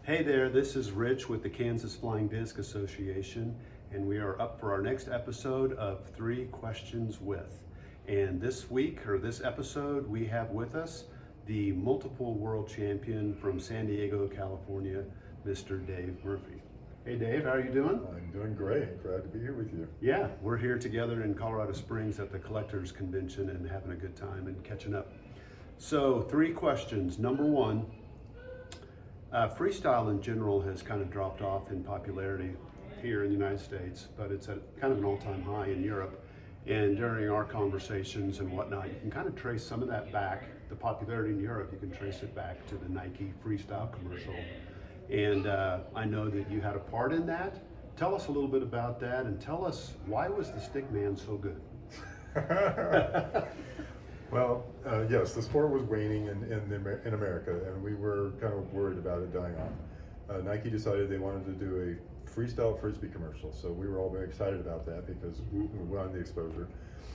Hey there, this is Rich with the Kansas Flying Disc Association, and we are up for our next episode of 3 Questions With. And this week, or this episode, we have with us the multiple world champion from San Diego, California, Mr. Dave Murphy. Hey Dave, how are you doing? I'm doing great. Glad to be here with you. Yeah, we're here together in Colorado Springs at the Collectors Convention and having a good time and catching up. So 3 questions. Number 1, freestyle in general has kind of dropped off in popularity here in the United States, but it's at kind of an all-time high in Europe. And during our conversations and whatnot, you can kind of trace some of that back, the popularity in Europe, you can trace it back to the Nike Freestyle commercial. And I know that you had a part in that. Tell us a little bit about that and tell us, why was the Stickman so good? Well, yes, the sport was waning in America, and we were kind of worried about it dying off. Nike decided they wanted to do a freestyle Frisbee commercial, so we were all very excited about that because we wanted the exposure.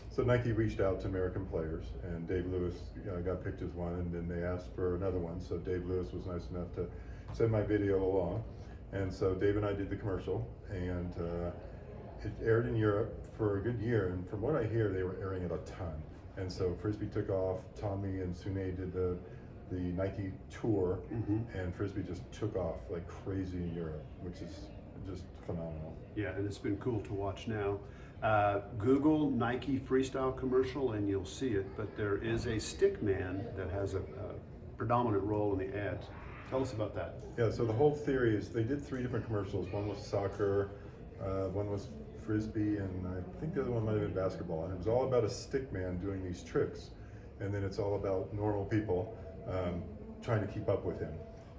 So Nike reached out to American players, and Dave Lewis got picked as one, and then they asked for another one, so Dave Lewis was nice enough to send my video along. And so Dave and I did the commercial, and it aired in Europe for a good year, and from what I hear, they were airing it a ton. And so Frisbee took off. Tommy and Sune did the Nike tour, and Frisbee just took off like crazy in Europe, which is just phenomenal. Yeah, and it's been cool to watch now. Google Nike Freestyle commercial and you'll see it, but there is a Stickman that has a predominant role in the ads. Tell us about that. Yeah, so the whole theory is they did 3 different commercials. One was soccer, one was Frisbee, and I think the other one might have been basketball. And it was all about a stickman doing these tricks. And then it's all about normal people trying to keep up with him.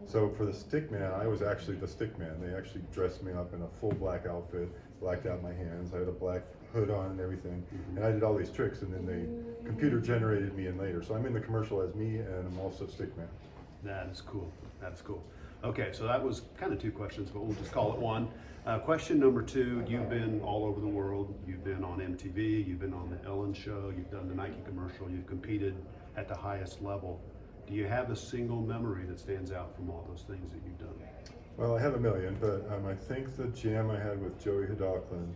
So for the stickman, I was actually the stickman. They actually dressed me up in a full black outfit, blacked out my hands. I had a black hood on and everything. And I did all these tricks, and then they computer generated me in later. So I'm in the commercial as me, and I'm also stickman. That is cool. That's cool. Okay, so that was kind of 2 questions, but we'll just call it 1. Question number 2, you've been all over the world. You've been on MTV, you've been on the Ellen Show, you've done the Nike commercial, you've competed at the highest level. Do you have a single memory that stands out from all those things that you've done? Well, I have a million, but I think the jam I had with Joey Hidalkland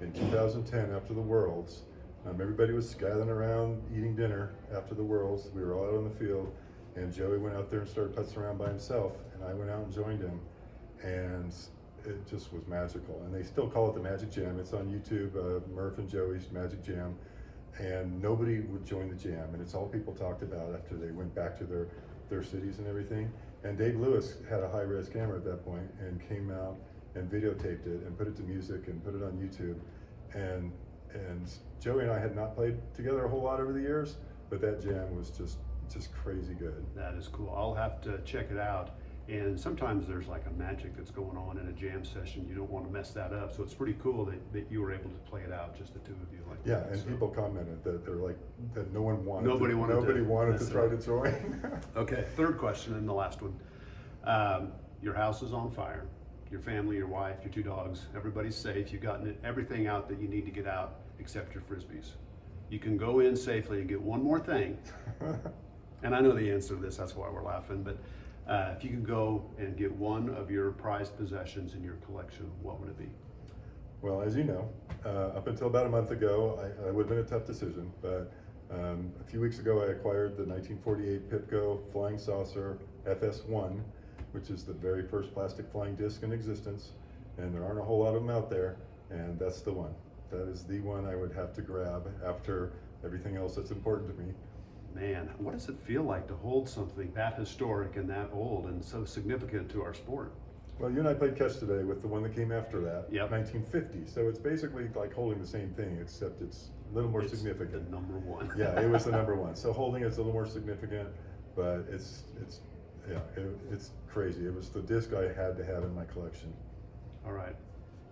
in 2010 after the Worlds, everybody was gathering around eating dinner after the Worlds. We were all out on the field, and Joey went out there and started putzing around by himself, and I went out and joined him, and it just was magical. And they still call it the Magic Jam. It's on YouTube, Murph and Joey's Magic Jam, and nobody would join the jam, and it's all people talked about after they went back to their cities and everything. And Dave Lewis had a high-res camera at that point and came out and videotaped it and put it to music and put it on YouTube. And Joey and I had not played together a whole lot over the years, but that jam was just crazy good. That is cool. I'll have to check it out. And sometimes there's like a magic that's going on in a jam session. You don't want to mess that up. So it's pretty cool that you were able to play it out, just the 2 of you like yeah, that. and so people commented that they're like that Nobody wanted to try to join. Okay, 3rd question and the last one. Your house is on fire. Your family, your wife, your 2 dogs, everybody's safe. You've gotten everything out that you need to get out except your Frisbees. You can go in safely and get one more thing. And I know the answer to this, that's why we're laughing, but if you could go and get one of your prized possessions in your collection, what would it be? Well, as you know, up until about a month ago, I would have been a tough decision, but a few weeks ago I acquired the 1948 Pipco Flying Saucer FS1, which is the very first plastic flying disc in existence, and there aren't a whole lot of them out there, and that's the one. That is the one I would have to grab after everything else that's important to me. Man, what does it feel like to hold something that historic and that old and so significant to our sport? Well, you and I played catch today with the one that came after that, Yep. 1950. So it's basically like holding the same thing, except it's a little more significant. The number 1. Yeah, it was the number 1. So holding it's a little more significant, but it's crazy. It was the disc I had to have in my collection. All right.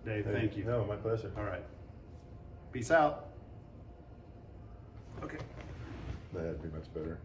Dave, thank you. No, my pleasure. All right. Peace out. Okay. That'd be much better.